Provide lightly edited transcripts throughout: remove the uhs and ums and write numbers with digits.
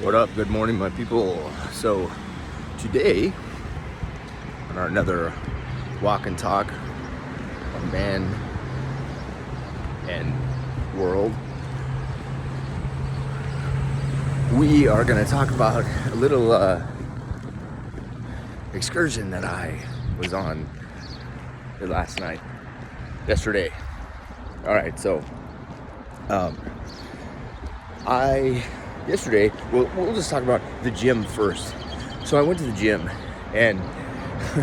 What up? Good morning, my people. So today, on our another walk and talk on man and world, we are going to talk about a little excursion that I was on yesterday. All right, so yesterday, we'll just talk about the gym first. So I went to the gym, and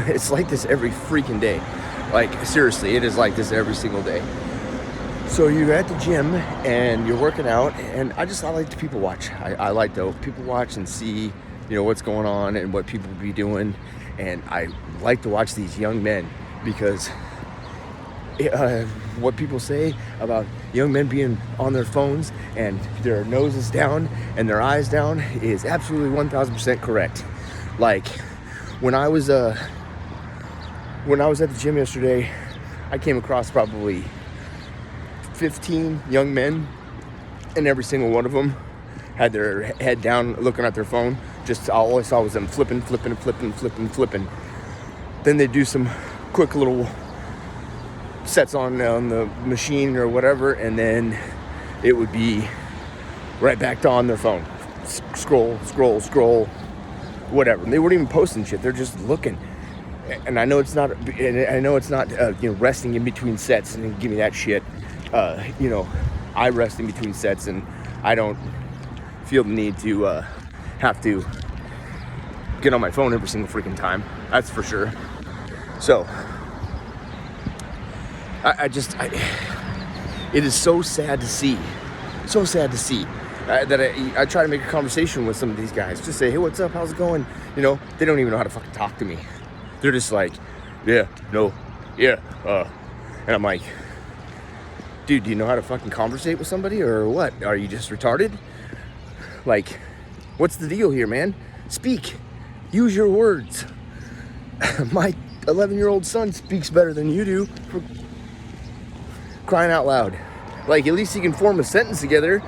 it's like this every freaking day. Like, seriously, it is like this every single day. So you're at the gym, and you're working out, and I like to people watch. I like to people watch and see, what's going on and what people be doing. And I like to watch these young men because what people say about young men being on their phones and their noses down and their eyes down is absolutely 1000% correct. Like, when I was at the gym yesterday, I came across probably 15 young men, and every single one of them had their head down looking at their phone. Just all I saw was them flipping. Then they do some quick little sets on the machine or whatever, and then it would be right back to on their phone. Scroll, whatever. And they weren't even posting shit. They're just looking. And I know it's not resting in between sets and give me that shit. I rest in between sets, and I don't feel the need to have to get on my phone every single freaking time. That's for sure. So it is so sad to see that I try to make a conversation with some of these guys. Just say, hey, what's up? How's it going? They don't even know how to fucking talk to me. They're just like, and I'm like, dude, do you know how to fucking conversate with somebody or what? Are you just retarded? Like, what's the deal here, man? Speak. Use your words. My 11-year-old son speaks better than you do. For crying out loud. Like, at least he can form a sentence together.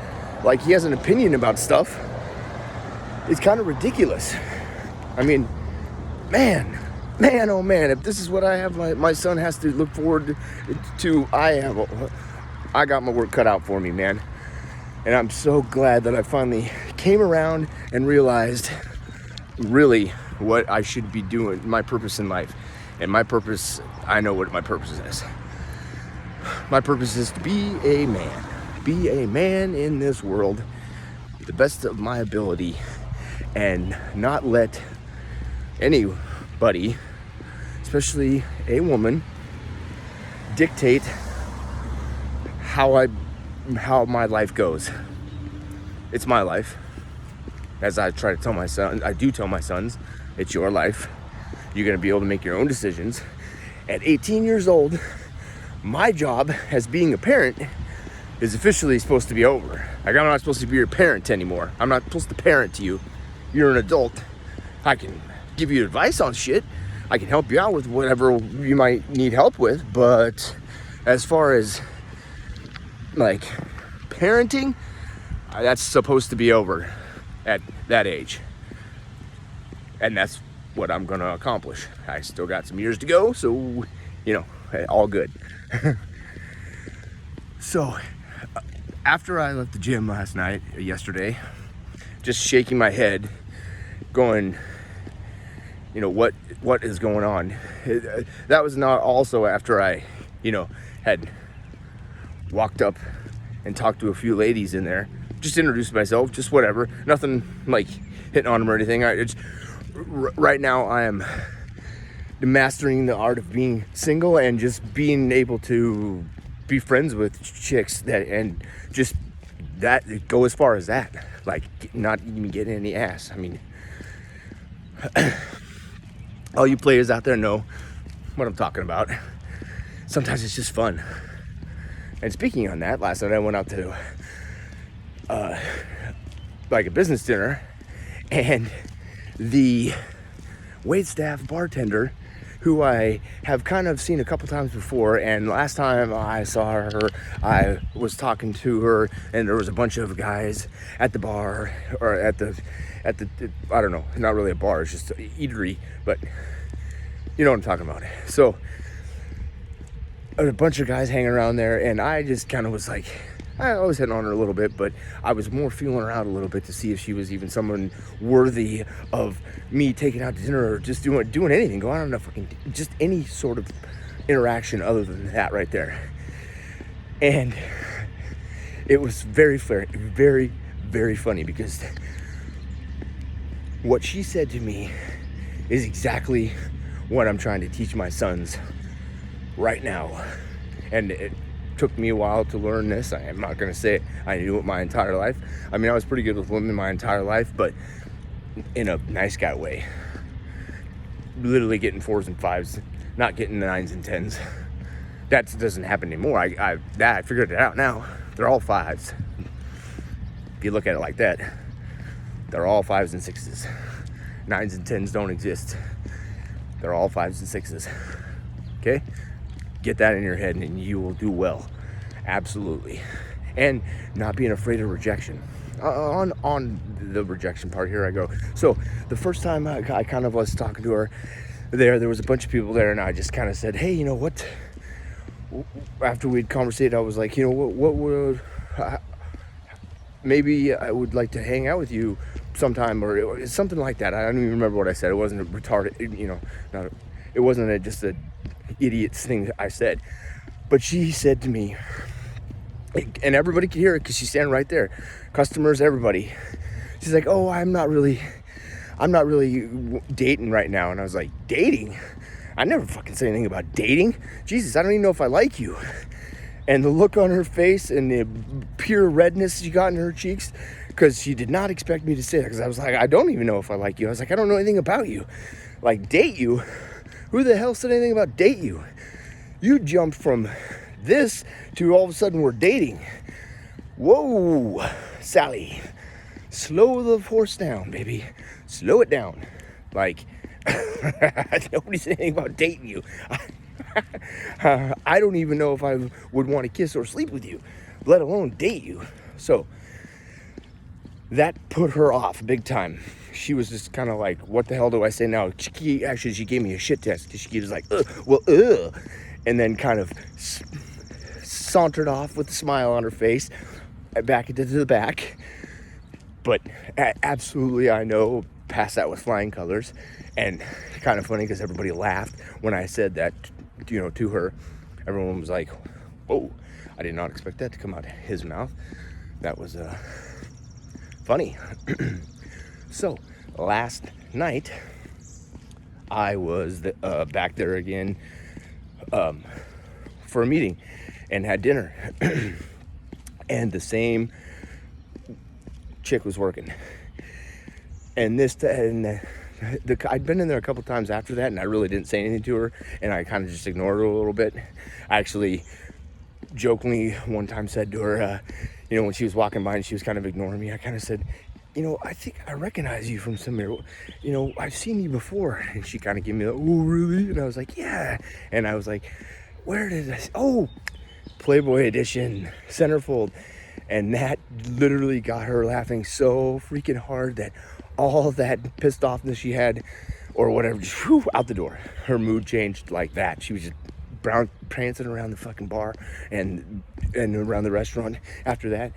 Like, he has an opinion about stuff. It's kind of ridiculous. I mean, man, oh man, if this is what I have, my son has to look forward to. I got my work cut out for me, man. And I'm so glad that I finally came around and realized really what I should be doing, my purpose in life. And my purpose, I know what my purpose is. My purpose is to be a man in this world, to the best of my ability, and not let anybody, especially a woman, dictate how my life goes. It's my life. As I try to tell my son, I do tell my sons, it's your life. You're gonna be able to make your own decisions. At 18 years old, my job as being a parent is officially supposed to be over. Like, I'm not supposed to be your parent anymore. I'm not supposed to parent you. You're an adult. I can give you advice on shit. I can help you out with whatever you might need help with. But as far as, like, parenting, that's supposed to be over at that age. And that's what I'm going to accomplish. I still got some years to go, so, all good. So, after I left the gym yesterday, just shaking my head, going, what is going on? That was not also after I, had walked up and talked to a few ladies in there, just introduced myself, just whatever, nothing like hitting on them or anything. Right now I am mastering the art of being single and just being able to be friends with chicks and just that go as far as that, like not even getting any ass. I mean, all you players out there know what I'm talking about. Sometimes it's just fun. And speaking on that, last night I went out to like a business dinner, and the waitstaff bartender who I have kind of seen a couple times before. And last time I saw her, I was talking to her, and there was a bunch of guys at the bar, or at the I don't know, not really a bar, it's just an eatery, but you know what I'm talking about. So a bunch of guys hanging around there, and I just kind of was like, I was hitting on her a little bit, but I was more feeling her out a little bit to see if she was even someone worthy of me taking out to dinner, or just doing anything, going on a fucking, just any sort of interaction other than that right there. And it was very, very, very funny, because what she said to me is exactly what I'm trying to teach my sons right now. And it took me a while to learn this. I am not going to say I knew it my entire life. I mean, I was pretty good with women my entire life, but in a nice guy way. Literally getting 4s and 5s, not getting the 9s and 10s. That doesn't happen anymore. I figured it out now. They're all 5s. If you look at it like that, they're all 5s and 6s. 9s and 10s don't exist. They're all 5s and 6s. Okay? Get that in your head and you will do well. Absolutely. And not being afraid of rejection. On the rejection part, here I go. So the first time I kind of was talking to her, there was a bunch of people there, and I just kind of said, hey, you know what? After we'd conversated, I was like, you know, what would, maybe I would like to hang out with you sometime, or something like that. I don't even remember what I said. It wasn't a retarded, you know, it wasn't just a idiot's thing that I said. But she said to me, and everybody could hear it because she's standing right there, customers, everybody. She's like, oh, I'm not really dating right now. And I was like, dating? I never fucking say anything about dating. Jesus, I don't even know if I like you. And the look on her face and the pure redness she got in her cheeks, because she did not expect me to say that, because I was like, I don't even know if I like you. I was like, I don't know anything about you. Like, date you? Who the hell said anything about date you? You jumped from this to all of a sudden we're dating. Whoa, Sally. Slow the horse down, baby. Slow it down. Like, nobody said anything about dating you. I don't even know if I would want to kiss or sleep with you, let alone date you. So that put her off big time. She was just kind of like, what the hell do I say now? She gave me a shit test, because she was like, and then kind of sauntered off with a smile on her face, back into the back. But absolutely, I know, passed that with flying colors. And kind of funny, because everybody laughed when I said that, you know, to her. Everyone was like, whoa, I did not expect that to come out of his mouth. That was funny. So last night I was back there again for a meeting, and had dinner. And the same chick was working, and I'd been in there a couple times after that, and I really didn't say anything to her, and I kind of just ignored her a little bit. I actually jokingly one time said to her, you know, when she was walking by and she was kind of ignoring me, I kind of said, you know, I think I recognize you from somewhere. You know, I've seen you before. And she kind of gave me the, oh, really? And I was like, yeah. And I was like, where did I, oh, Playboy edition, centerfold. And that literally got her laughing so freaking hard that all that pissed offness she had, or whatever, just whew, out the door. Her mood changed like that. She was just prancing around the fucking bar and around the restaurant after that.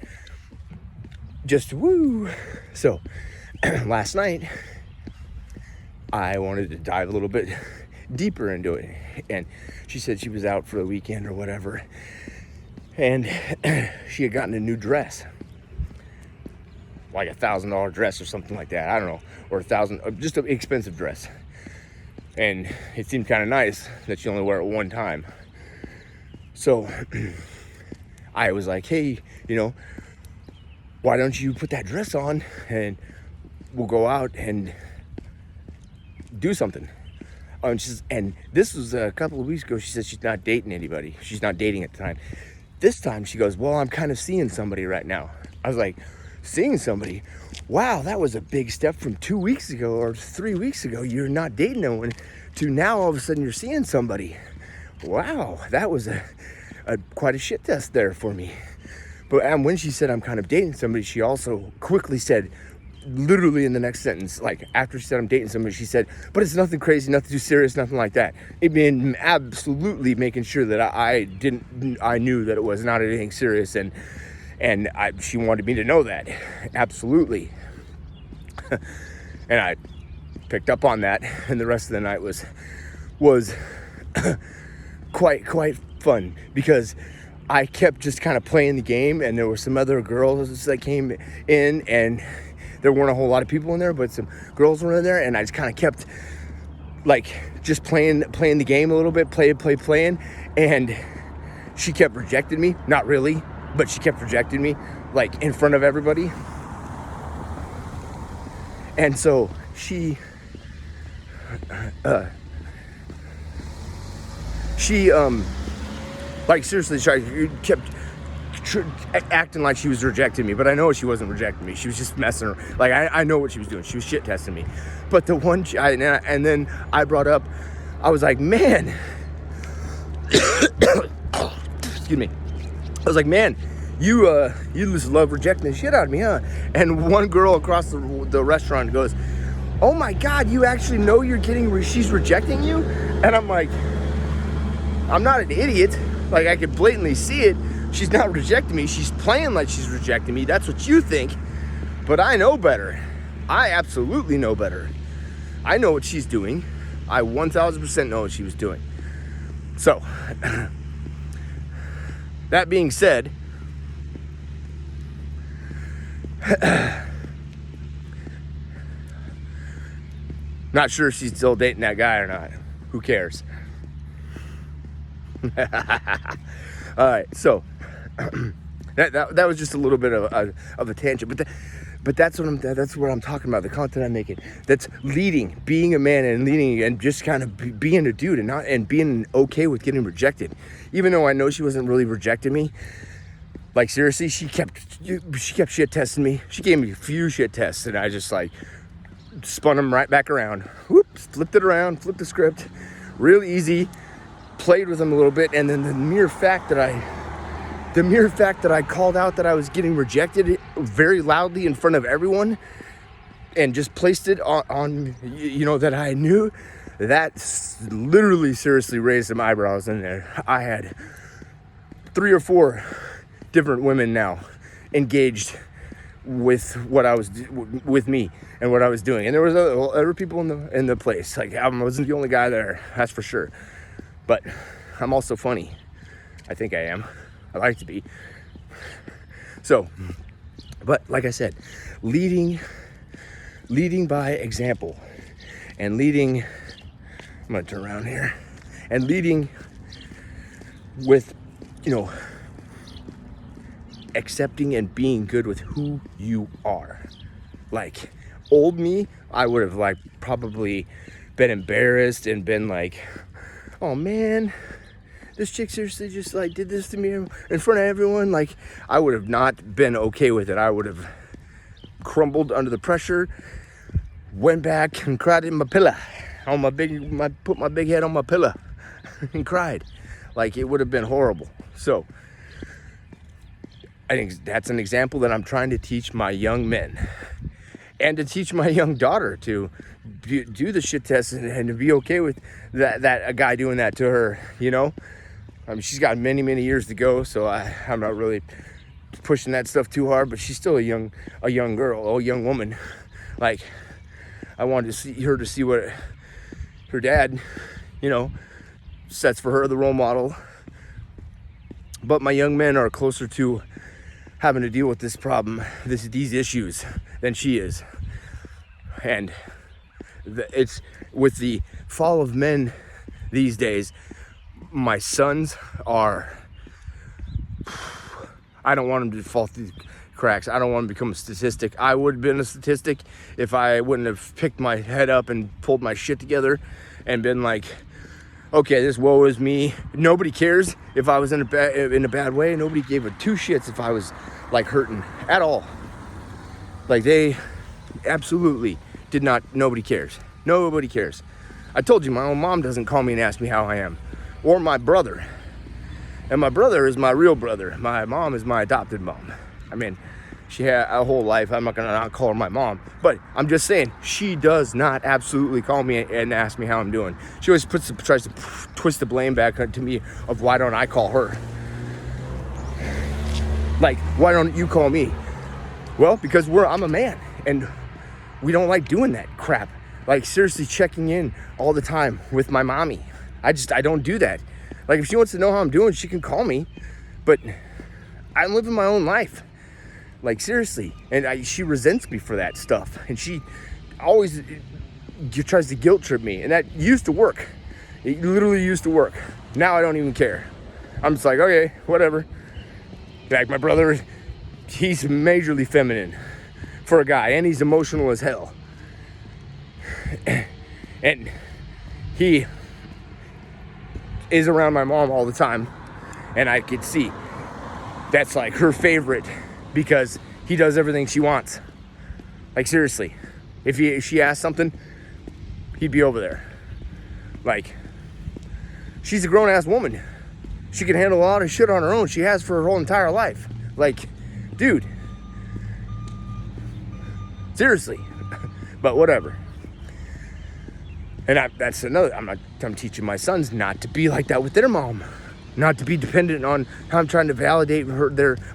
Just woo. So last night I wanted to dive a little bit deeper into it, and she said she was out for the weekend or whatever, and she had gotten a new dress, like $1,000 dress or something like that, I don't know, or $1,000, just an expensive dress. And it seemed kind of nice that she only wore it one time. So I was like, hey, you know, why don't you put that dress on and we'll go out and do something. And this was a couple of weeks ago. She said she's not dating anybody. She's not dating at the time. This time she goes, well, I'm kind of seeing somebody right now. I was like, seeing somebody? wow, that was a big step from 2 weeks ago or 3 weeks ago. You're not dating no one to now all of a sudden you're seeing somebody. Wow, that was quite a shit test there for me. But when she said I'm kind of dating somebody, she also quickly said, literally in the next sentence, like after she said I'm dating somebody, she said, but it's nothing crazy, nothing too serious, nothing like that. It mean absolutely making sure that I knew that it was not anything serious, and she wanted me to know that, absolutely. And I picked up on that, and the rest of the night was quite fun, because I kept just kind of playing the game, and there were some other girls that came in, and there weren't a whole lot of people in there, but some girls were in there, and I just kind of kept like just playing the game a little bit, playing, and she kept rejecting me. Not really, but she kept rejecting me like in front of everybody. And so she like seriously, she kept acting like she was rejecting me, but I know she wasn't rejecting me. She was just messing around. Like I know what she was doing. She was shit testing me. But the one, and then I brought up, I was like, man, excuse me. I was like, man, you just love rejecting the shit out of me, huh? And one girl across the restaurant goes, oh my God, you actually know she's rejecting you? And I'm like, I'm not an idiot. Like, I could blatantly see it. She's not rejecting me. She's playing like she's rejecting me. That's what you think. But I know better. I absolutely know better. I know what she's doing. I 1000% know what she was doing. So, that being said, not sure if she's still dating that guy or not. Who cares? All right, so that was just a little bit of a tangent, but that's what I'm talking about. The content I'm making, that's leading, being a man and leading, and just kind of being a dude, and being okay with getting rejected, even though I know she wasn't really rejecting me. Like seriously, she kept shit testing me. She gave me a few shit tests, and I just like spun them right back around. Whoops, flipped it around, flipped the script, real easy. Played with them a little bit, and then the mere fact that I called out that I was getting rejected very loudly in front of everyone, and just placed it on that I knew, that literally seriously raised some eyebrows in there. I had 3 or 4 different women now engaged with what I was with me and what I was doing, and there was other people in the place. Like, I wasn't the only guy there, that's for sure. But I'm also funny. I think I am. I like to be. So, but like I said, leading by example, and leading, I'm gonna turn around here, and leading with, accepting and being good with who you are. Like, old me, I would have like probably been embarrassed and been like, oh man, this chick seriously just like did this to me in front of everyone. Like, I would have not been okay with it. I would have crumbled under the pressure, went back and cried in my pillow, put my big head on my pillow and cried. Like, it would have been horrible. So I think that's an example that I'm trying to teach my young men, and to teach my young daughter to do the shit test and to be okay with that a guy doing that to her. I mean, she's got many years to go, so I'm not really pushing that stuff too hard, but she's still a young girl, a young woman. Like, I wanted to see what her dad, sets for her, the role model. But my young men are closer to having to deal with this problem, these issues, than she is. And it's with the fall of men these days, my sons are, I don't want them to fall through the cracks. I don't want them to become a statistic. I would have been a statistic if I wouldn't have picked my head up and pulled my shit together and been like, okay, this woe is me. Nobody cares if I was in a bad way. Nobody gave a 2 shits if I was like hurting at all. Like, absolutely did not. Nobody cares. Nobody cares. I told you, my own mom doesn't call me and ask me how I am, or my brother. And my brother is my real brother. My mom is my adopted mom. I mean, she had a whole life. I'm not gonna not call her my mom, but I'm just saying she does not absolutely call me and ask me how I'm doing. She always tries to twist the blame back to me of why don't I call her? Like, why don't you call me? Well, because I'm a man and we don't like doing that crap. Like, seriously, checking in all the time with my mommy. I don't do that. Like, if she wants to know how I'm doing, she can call me, but I'm living my own life. Like, seriously. And she resents me for that stuff. And she always tries to guilt trip me. And that used to work. It literally used to work. Now I don't even care. I'm just like, okay, whatever. Like, my brother, he's majorly feminine for a guy, and he's emotional as hell. And he is around my mom all the time, and I could see that's like her favorite because he does everything she wants. Like, seriously, if she asked something, he'd be over there. Like, she's a grown-ass woman. She can handle a lot of shit on her own. She has for her whole entire life. Like, dude, seriously. But whatever. And that's another, I'm teaching my sons not to be like that with their mom. Not to be dependent on how I'm trying to validate their